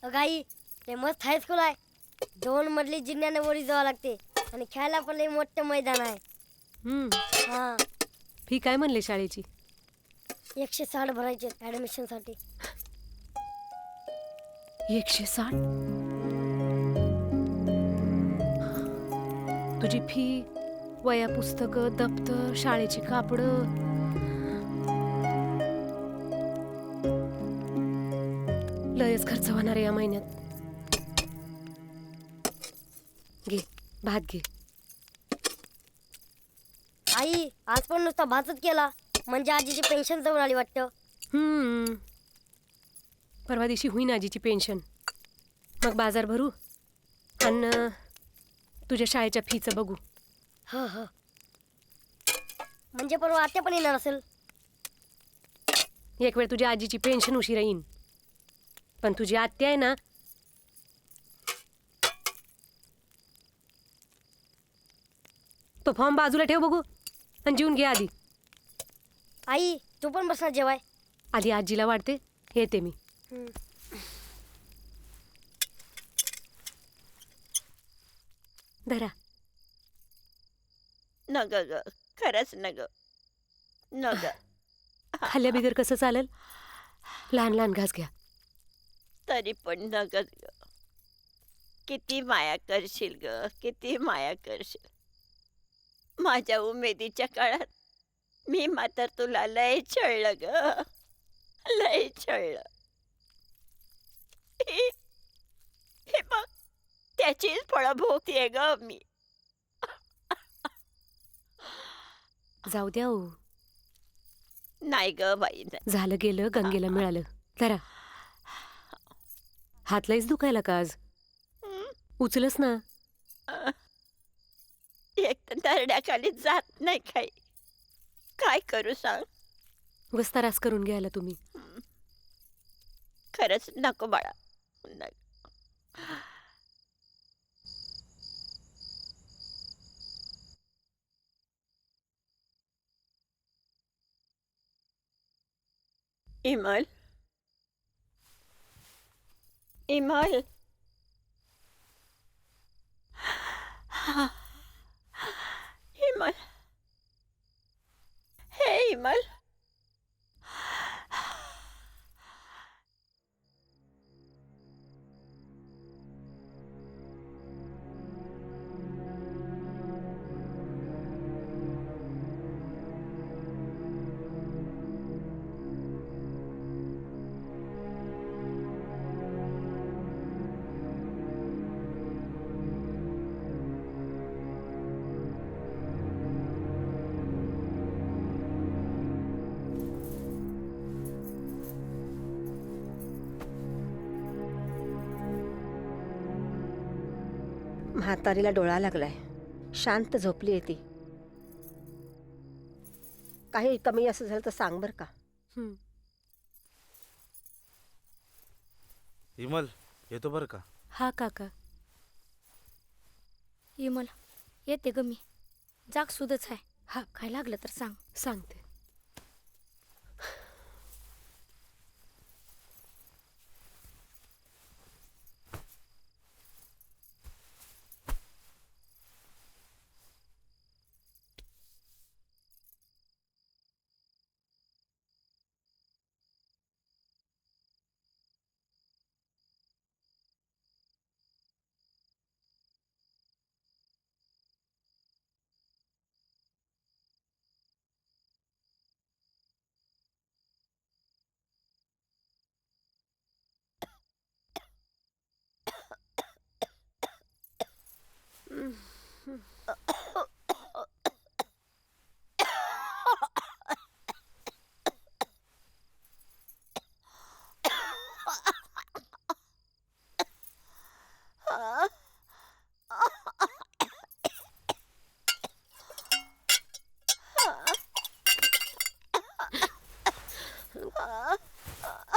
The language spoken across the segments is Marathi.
गाई ते मस्त हायस्कूल आहे. 2 मजली जिन्याने वरी जावं लागते आणि खेळायला पण लई मोठं मैदान आहे. हा फी काय म्हणले शाळेची? 160 भरायचे ऍडमिशन साठी. 160? तुझी फी, वया, पुस्तक, दप्तर, शाळेची कापडं. लयच खर्च होणार आहे या महिन्यात. घे भात घे. आई आज पण नुसता भातच केला म्हणजे आजीची पेन्शन जवळ आली वाटतं. परवा दिवशी होईन आजीची पेन्शन. मग बाजार भरू आणि तुझ्या शाळेच्या फीचं बघू. ह ह म्हणजे परवा आत्या पण येणार असेल. एक वेळ तुझ्या आजीची पेन्शन उशिरा येईन, पण तुझी आत्या आहे ना, तो फॉर्म बाजूला ठेव बघू आणि जेवून घे आधी. आई तू पण बसणार जेवाय. आधी आजीला वाढते, येते मी. धरा. न ग ग खरंच न ग न ग. खाल्ल्या बिगर कसं चालेल? लहान लहान घास घ्या. तरी पण न ग ग. किती माया करशील ग, किती माया करशील. माझ्या उमेदीच्या काळात मी मात्र तुला लय छळलं ग, लय छळलं. हे बघ त्याचीच फळं भोगतीये ग मी. जाऊ द्या हो. नाही ग बाई नाही. झालं गेलं, गंगेला मिळालं. धरा. हात लईच दुखायला का आज? उचलच ना. एक तर दरड्याखाली जात नाही काही. काय करू सांग? उगाच त्रास करून घ्यायला तुम्ही. खरंच नको बाळा. Email, email. इमल, हे इमल. म्हातारीला डोळा लागलाय. शांत झोपली आहे ती. काही कमी असं झालं तर सांग बरं का. इमल येतो बरं का. हा काका. इमल येते ग मी. जाग सुदच आहे. हा काय लागलं तर सांग. सांगते.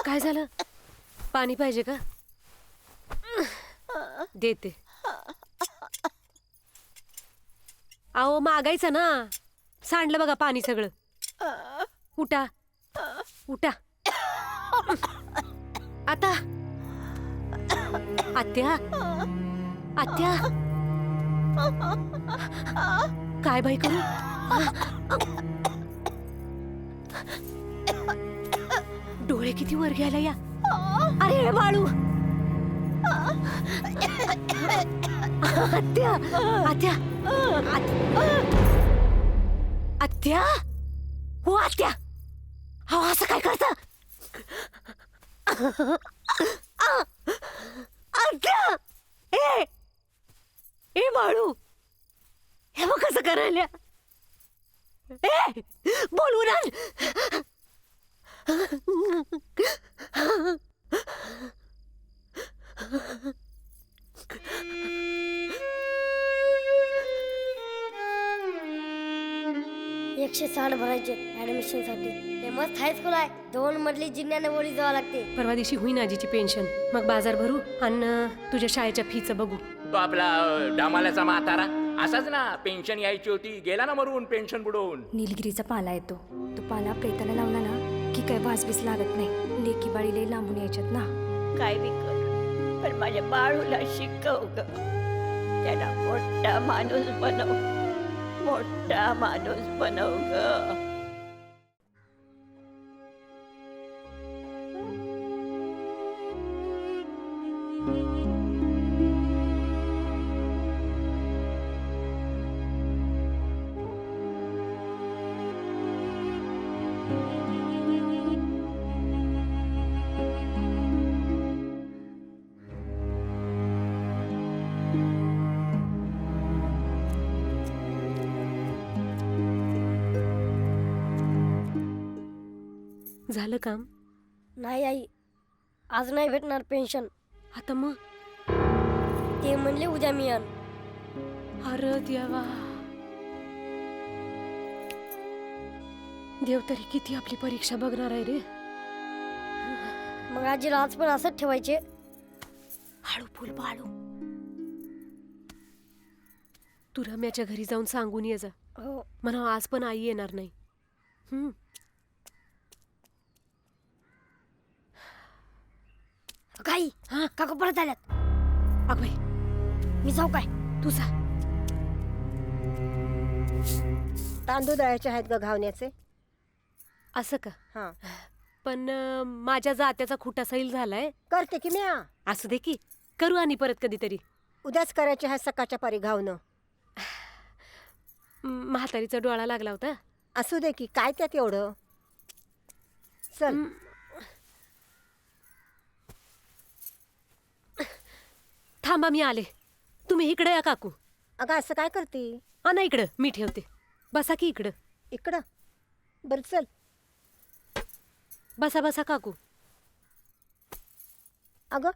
काय झालं? पाणी पाहिजे का? देते. अहो मागायचं ना. सांडलं बघा पाणी सगळं. उठा उठा आता. आत्या आत्या काय बाई करू डोळे किती वर घ्यायला या अरे बाळू आत्या आत्या आत्या हो आत्या हो असं काय करता आत्या ए ए बाळू हे मग कसं करायला ए बोलवून आण एकशे 60 भरायचे ऍडमिशन साठी. ते मस्त हायस्कूल आहे. 2 मजली जिन्याने वरी जावं लागते. परवा दिवशी होईन आजीची पेन्शन मग बाजार भरू आणि तुझ्या शाळेच्या फीचं बघू. तो आपला डामाल्याचा म्हातारा असाच ना, पेन्शन यायची होती गेला ना मरून पेन्शन बुडवून. निलगिरीचा पाला येतो. तो पाला प्रेताला लावला ना की काय वासबीस लागत नाही. लेकी बाळीले लांबून यायच्यात ना. काय बी कर पण माझ्या बाळूला शिकव ग. त्याला मोठा माणूस बनव, मोठा माणूस बनव ग. झालं काम नाही आई, आज नाही भेटणार पेन्शन. आता मग ते म्हणले उद्या मिळेल. अरे देवा देव तरी किती आपली परीक्षा बघणार आहे रे. मग आजीला आज पण असंच ठेवायचे. हळू फुल बाळू तू रम्याच्या घरी जाऊन सांगून ये जा. हो. म्हणा आज पण आई येणार नाही. काही हा काका परत आल्यात. अग बाई मी जाऊ काय? तू जा. तांदूळ दळायचे आहेत ग घावण्याचे. असं का? हा पण माझ्या जात्याचा खुटा सैल झालाय. करते की म्या. असू दे की करू आणि परत कधीतरी. उद्याच करायचे आहेत सकाळच्या पारी घावणं. म्हातारीचा डोळा लागला होता. असू दे की काय त्यात एवढं. चल थांबा मी आले. तुम्ही इकडे या काकू. अगं असं काय करते. ना इकडं मी ठेवते. बसा की इकडं. इकडं बरं चल. बसा बसा काकू. अगं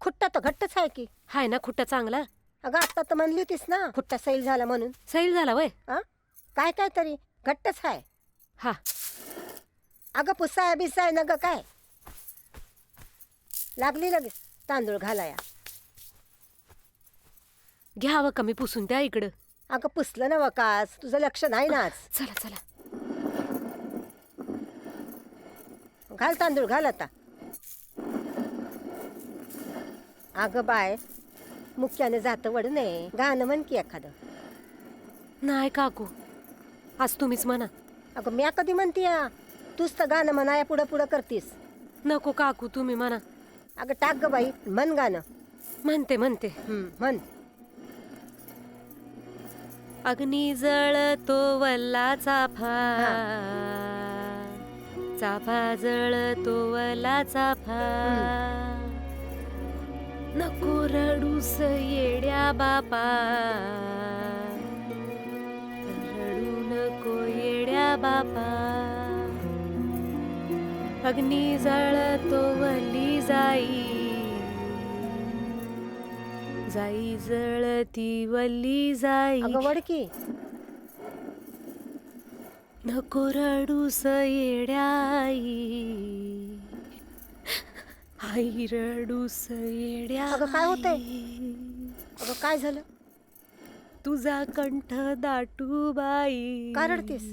खुट्टा तर घट्टच आहे की. हाय ना खुट्टा चांगला. अगं आता तर म्हणली होतीस ना खुट्टा सैल झाला म्हणून. सैल झाला वय. हा काय काय तरी घट्टच आहे. हा अगं पुसाय बिसाय न ग काय. लागली लगेच तांदूळ घालाया. घ्यावं कमी पुसून त्या इकडं. अगं पुसलं ना वकास तुझं लक्ष नाही ना आज. चला चला घाल तांदूळ घाल आता. अगं बाय मुख्याने जातं वड नये. गाणं म्हण की एखादं. नाही काकू आज तुम्हीच म्हणा. अगं म्या कधी म्हणते तूच तर गाणं म्हणाया पुढं पुढं करतीस. नको काकू तुम्ही म्हणा. अगं टाक ग बाई म्हण गाणं. म्हणते म्हणते. म्हण. अग्नी जळतो वल्ला चाफा, चाफा जळतो वल्ला चाफा. नको रडूस येड्या बापा, रडू नको येड्या बापा. अग्नी जळतो वल्ली जाई, जाई जळती वल्ली जाई. अगं वडकी. नको रडूस येड्याई, आई रडूस येड्या. अगं काय होतंय. अगं काय झालं. तुझा कंठ दाटू बाई. का रडतीस.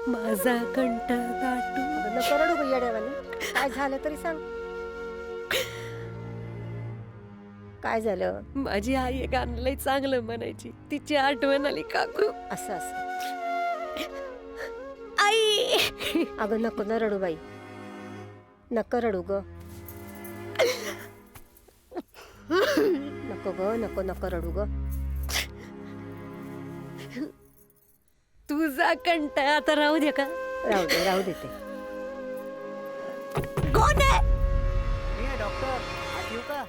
माझा कंठ दाटू. नको रडू ग येड्यावानी. काय झालं तरी सांग. काय झालं? माझी आई एक गाणं लय चांगलं म्हणायची, तिची आठवण आली काकू. असं असं. आई अगं नको ना रडू बाई, नको रडू ग. नको ग, नको नको रडू ग. तुझा कंटाळा आता राहू दे का? राहू दे, राहू देते. कोण आहे? मी आहे डॉक्टर. आज येऊ का?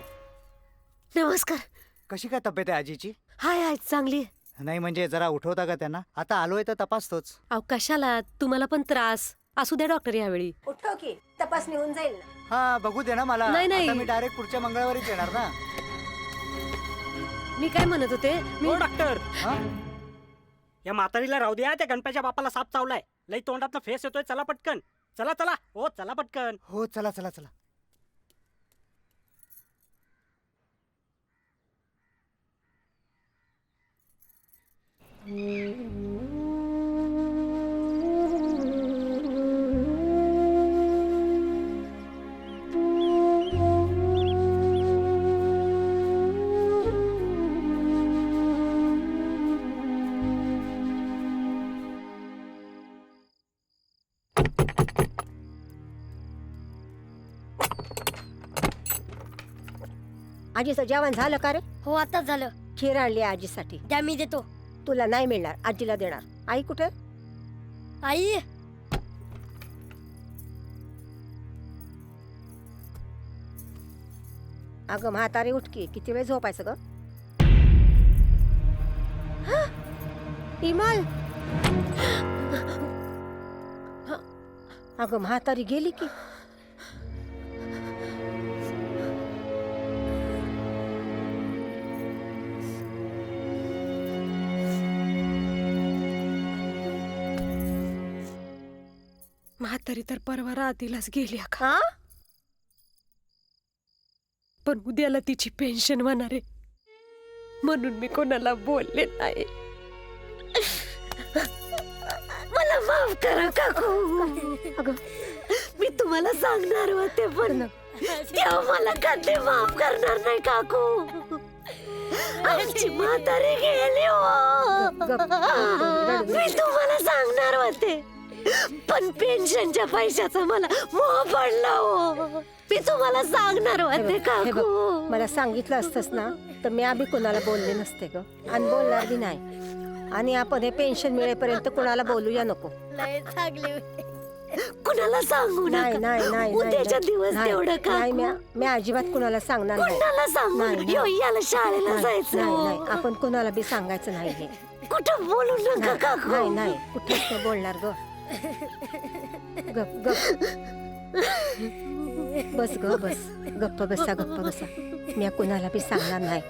नमस्कार. कशी काय तब्येत आहे आजीची? हाय हाय चांगली. नाही म्हणजे जरा उठवता का त्यांना? आता आलोय तर तपासतोच. अहो कशाला, तुम्हाला पण त्रास असू द्या डॉक्टर यावेळी. उठव की, तपासणी होऊन जाईल ना. हा बघू दे ना मला. नाही, नाही. आता मी डायरेक्ट पुढच्या मंगळवारीच येणार ना. मी काय म्हणत होते, मी हो डॉक्टर, हा? या म्हातारीला राहू द्या. त्या गणपतीच्या बापाला साप चावलाय. लई तोंडातनं फेस येतोय. चला पटकन, चला चला. हो चला पटकन. हो चला चला चला. आजीचं जेवण झालं का रे? हो आताच झालं. खीर आणली आजीसाठी. द्या मी देतो. तुला नाही मिळणार, आजीला देणार. आई कुठे? आई अगं म्हातारी उठकी, किती वेळ झोपायचं ग? इमल, अगं म्हातारी गेली की. म्हातारी तर परवा रात्रीलाच गेली का? हा? पण उद्याला तिची पेन्शन होणार आहे, म्हणून मी कोणाला बोलले नाही. मला माफ करा काकू. अगं मी तुम्हाला सांगणार होते पण तेव्हा मला कधी माफ करणार नाही काकू. आमची म्हातारी गेली हो. मी तुम्हाला सांगणार होते पण पेन्शनच्या पैशाचा मला मोह पडला हो. मी तुम्हाला सांगणार होते हे काकू. बघ, मला सांगितलं असतंस ना तर मी आधी कोणाला बोलले नसते ग, आणि बोलणार बी नाही. आणि आपण हे पेन्शन मिळेपर्यंत कोणाला बोलूया नको. लय चांगली होती. कुणाला सांगू नाही नका. नाही नाही उद्याच्या दिवस नाही, तेवढं नाही, काकू. मी अजिबात कुणाला सांगणार नाही. कुणाला सांगू नाही, नका. ह्यो याला शाळेला नाही, जायचं नाही, हो. नाही, आपण कोणाला बी सांगायचं नाही हे. कुठं बोलू नका नाही काकू. नाही, कुठेच नाही बोलणार ग. गप गप बस ग बस. गप्प बसा, गप्प बसा. मी कुणाला बी सांगणार नाही.